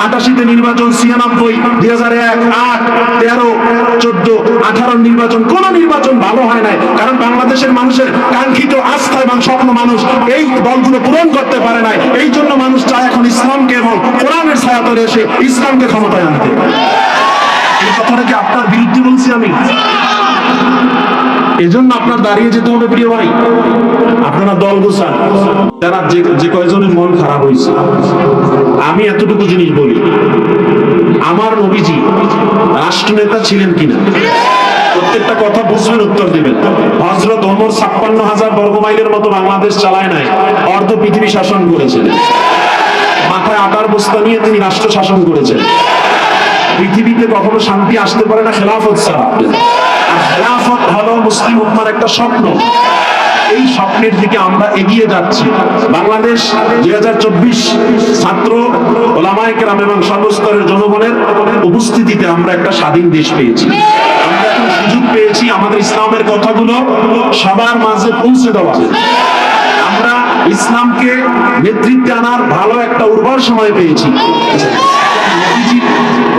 88-তে নির্বাচন, 96, 2001, 8, 13, 14, 18 নির্বাচন, কোন নির্বাচন ভালো হয় নাই। কারণ বাংলাদেশের মানুষের কাঙ্ক্ষিত আস্থা এবং স্বপ্ন মানুষ এই দলগুলো পূরণ করতে পারে নাই। এই জন্য মানুষ চায় এখন ইসলামকে এবং কোরআনের ছায়াতলে এসে ইসলামকে ক্ষমতায় আনতে। এই কথাটা কি আপনার বিরুদ্ধে বলছি আমি? এজন্য আপনার দাঁড়িয়ে যেতে হবে প্রিয় ভাই। আপনারা দল গোছান, যারা যে কয়জনের মন খারাপ হয়েছে। আমি এতটুকু জিনিস বলি, আমার নবীজি রাষ্ট্রনেতা ছিলেন কিনা প্রত্যেকটা কথা বুঝবেন, উত্তর দিবেন। হযরত ওমর 56,000 বর্গ মাইলের মতো বাংলাদেশ চালায় নাই, অর্ধ পৃথিবী শাসন করেছেন। মাথায় আটার বস্তা নিয়ে তিনি রাষ্ট্র শাসন করেছেন। পৃথিবীতে কখনো শান্তি আসতে পারে না খেলাফত ছাড়া। আর খেলাফত হলো মুসলিম উম্মার একটা স্বপ্ন। এই স্বপ্নের দিকে আমরা এগিয়ে যাচ্ছি। বাংলাদেশ 2024 ছাত্র, ওলামায়ে কেরাম এবং সর্বস্তরের জনগণের উপস্থিতিতে আমরা একটা স্বাধীন দেশ পেয়েছি। আমরা এখন সুযোগ পেয়েছি আমাদের ইসলামের কথাগুলো সবার মাঝে পৌঁছে দেওয়া। আমরা ইসলামকে নেতৃত্বে আনার ভালো একটা উর্বর সময় পেয়েছি।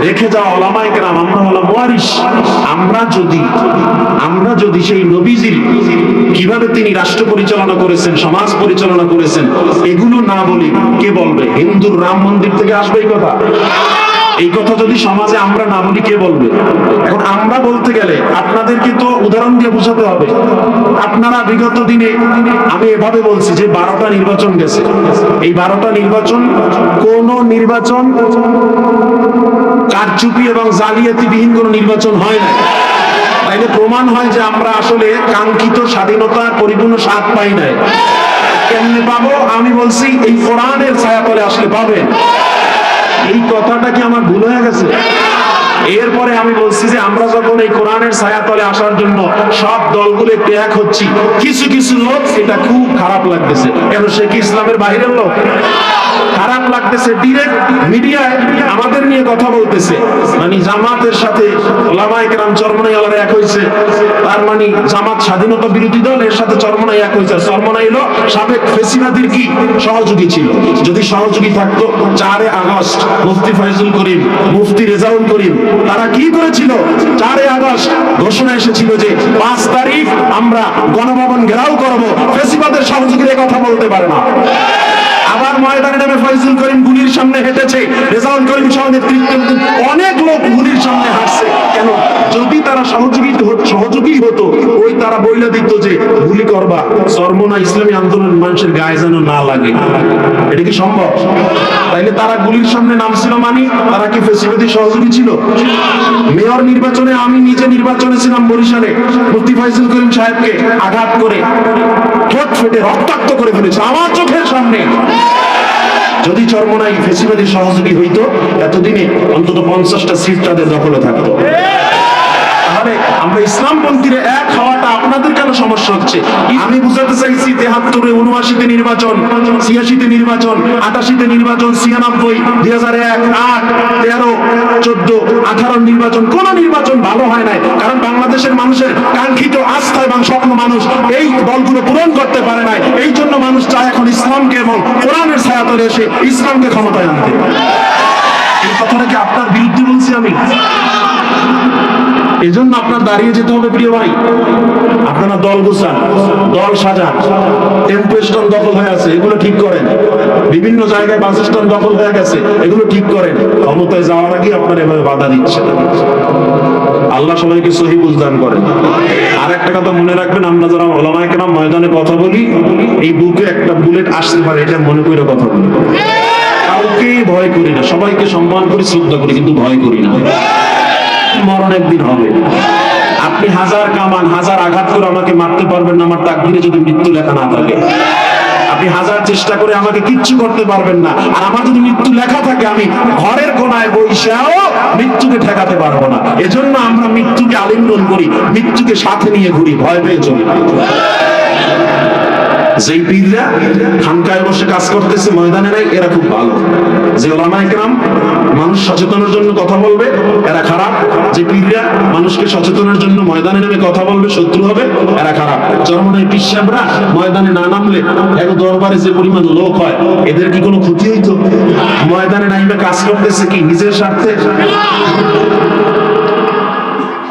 রেখে যাওয়া ওলামায়ে কেরাম, আমরা হলো ওয়ারিস। আমরা যদি সেই নবীজির কিভাবে তিনি রাষ্ট্র পরিচালনা করেছেন, সমাজ পরিচালনা করেছেন, এগুলো না বলি কে বলবে? হিন্দুর রাম মন্দির থেকে আসবে এই কথা? এই কথা যদি সমাজে আমরা না বলি কে বলবে? এখন আমরা বলতে গেলে আপনাদেরকে তো উদাহরণ দিয়ে বোঝাতে হবে। আপনারা বিগত দিনে, আমি এভাবে বলছি যে 12টা নির্বাচন গেছে, এই 12টা নির্বাচন কোন নির্বাচন কারচুপি এবং জালিয়াতিবিহীন কোন নির্বাচন হয় না। তাইলে প্রমাণ হয় যে আমরা আসলে কাঙ্ক্ষিত স্বাধীনতার পরিপূর্ণ স্বাদ পাই নাই। কেমনে পাবো? আমি বলছি এই কোরআনের ছায়াতলে আসলে পাবেন। এই কথাটা কি আমার ভুল হয়ে গেছে? এরপরে আমি বলছি যে আমরা যখন এই কোরআনের ছায়াতলে আসার জন্য সব দলগুলো একটু এক হচ্ছি, কিছু কিছু লোক এটা খুব খারাপ লাগতেছে। কেন? সে কি ইসলামের বাইরের লোক? খারাপ লাগতেছে। ডিরেক্ট মিডিয়ায় আমাদের নিয়ে কথা বলতেছে, মানে জামাতের সাথে ওলামায়ে কেরাম চরমনাইওয়ালারা এক হয়েছে, তার মানে জামাত স্বাধীনতা বিরোধী দল, এর সাথে চরমনাই এক হয়েছে। চরমনাই হলো সাবেক ফেসিবাদীর কি সহযোগী ছিল। যদি সহযোগী থাকতো 4 আগস্ট মুফতি ফয়জুল করিম, মুফতি রেজাউল করিম, তারা কি করেছিল? 4 আগস্ট ঘোষণা এসেছিল যে 5 তারিখ আমরা গণভবন ঘেরাও করব। ফেসিবাদের সহযোগীরা কথা বলতে পারে না। আবার ময়দানে নেমে ফয়জুল করিম গুলির সামনে হেঁটেছে, রেজাউল করিম সহ নেতৃত্বে অনেক লোক গুলির সামনে হাঁটছে। কেন? যদি তারা সহযোগী হতো, ওই তারা বইলা দিত যে গুলি করবা, চরমনা ইসলামী আন্দোলন মানুষের গায়ে যেন না লাগে। এটা কি সম্ভব? তাইলে তারা গুলির সামনে নামছিল, মানে তারা কি ফেসিবাদী সহযোগী ছিল? মেয়র নির্বাচনে আমি নিজে নির্বাচনে ছিলাম বরিশালে, মুফতি ফয়জুল করিম সাহেবকে আঘাত করে ঠোঁট ফেটে রক্তাক্ত করে ফেলেছে আমার চোখের সামনে। যদি চরমনাই ফেসিবাদী সহযোগী হইতো, এতদিনে অন্তত 50টা সিট তাদের দখলে থাকতো। তাহলে আমরা ইসলামপন্থীরা এক হওয়াটা আপনাদের কেন সমস্যা হচ্ছে? আমি বুঝাতে চাইছি 73-এ 79-তে নির্বাচন, 86-তে নির্বাচন, 88-তে নির্বাচন, 96, 2001, 8, 13, 14, 18 নির্বাচন, কোন নির্বাচন ভালো হয় নাই। কারণ বাংলাদেশের মানুষের কাঙ্ক্ষিত আস্থা এবং স্বপ্ন মানুষ এই দলগুলো পূরণ করতে পারে নাই। এই জন্য মানুষ চায় এখন ইসলামকে এবং কোরআনের ছায়াতলে এসে ইসলামকে ক্ষমতায় আনতে। এই কথাটা কি আপনার বিরুদ্ধে বলছি আমি? এজন্য আপনার দাঁড়িয়ে যেতে হবে প্রিয় ভাই। আপনারা দল গোছান, দল সাজান। টেম্পো স্ট্যান্ড দখল হয়ে আছে, এগুলো ঠিক করেন। বিভিন্ন জায়গায় বাস স্ট্যান্ড দখল হয়ে গেছে, এগুলো ঠিক করেন। ক্ষমতায় যাওয়ার আগে আপনারা এভাবে বাধা দিচ্ছেন। আল্লাহ সবাইকে সহি বুঝ দান করেন। আর একটা কথা মনে রাখবেন, আমরা যারা ওলামায়ে কেরাম ময়দানে কথা বলি, এই বুকে একটা বুলেট আসতে পারে, এটা মনে করে কথা বলি। কাউকে ভয় করি না, সবাইকে সম্মান করি, শ্রদ্ধা করি, কিন্তু ভয় করি না। মরণ একদিন হবে। আপনি হাজার কামান, হাজার আঘাত করে আমাকে মারতে পারবেন না আমার তাকদীরে যদি মৃত্যু লেখা না থাকে। আপনি হাজার চেষ্টা করে আমাকে কিচ্ছু করতে পারবেন না। আর আমার যদি মৃত্যু লেখা থাকে, আমি ঘরের কোনায় বইসাও মৃত্যুকে ঠেকাতে পারবো না। এজন্য আমরা মৃত্যুকে আলিঙ্গন করি, মৃত্যুকে সাথে নিয়ে ঘুরি, ভয় পেয়ে চলি। যেই পীররা খানকায় বসে কাজ করতেছে ময়দানে নাই, এরা খুব ভালো। যে ওলামায়ে কেরাম মানুষ সচেতনের জন্য কথা বলবে, এরা খারাপ। যে পীররা মানুষকে সচেতনের জন্য ময়দানে নেমে কথা বলবে, শত্রু হবে, এরা খারাপ। চরমনাই পীর সাহেবরা ময়দানে না নামলে এক দরবারে যে পরিমাণ লোক হয়, এদের কি কোনো ক্ষতি হইতো? ময়দানে নাইমে কাজ করতেছে কি নিজের স্বার্থে?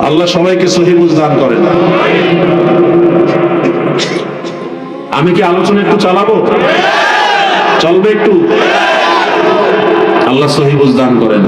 আল্লাহ সবাইকে সহি বুঝ দান করেন। আমি কি আলোচনা একটু চালাবো? চলবে একটু? আল্লাহ সহি বুঝ দান করেন।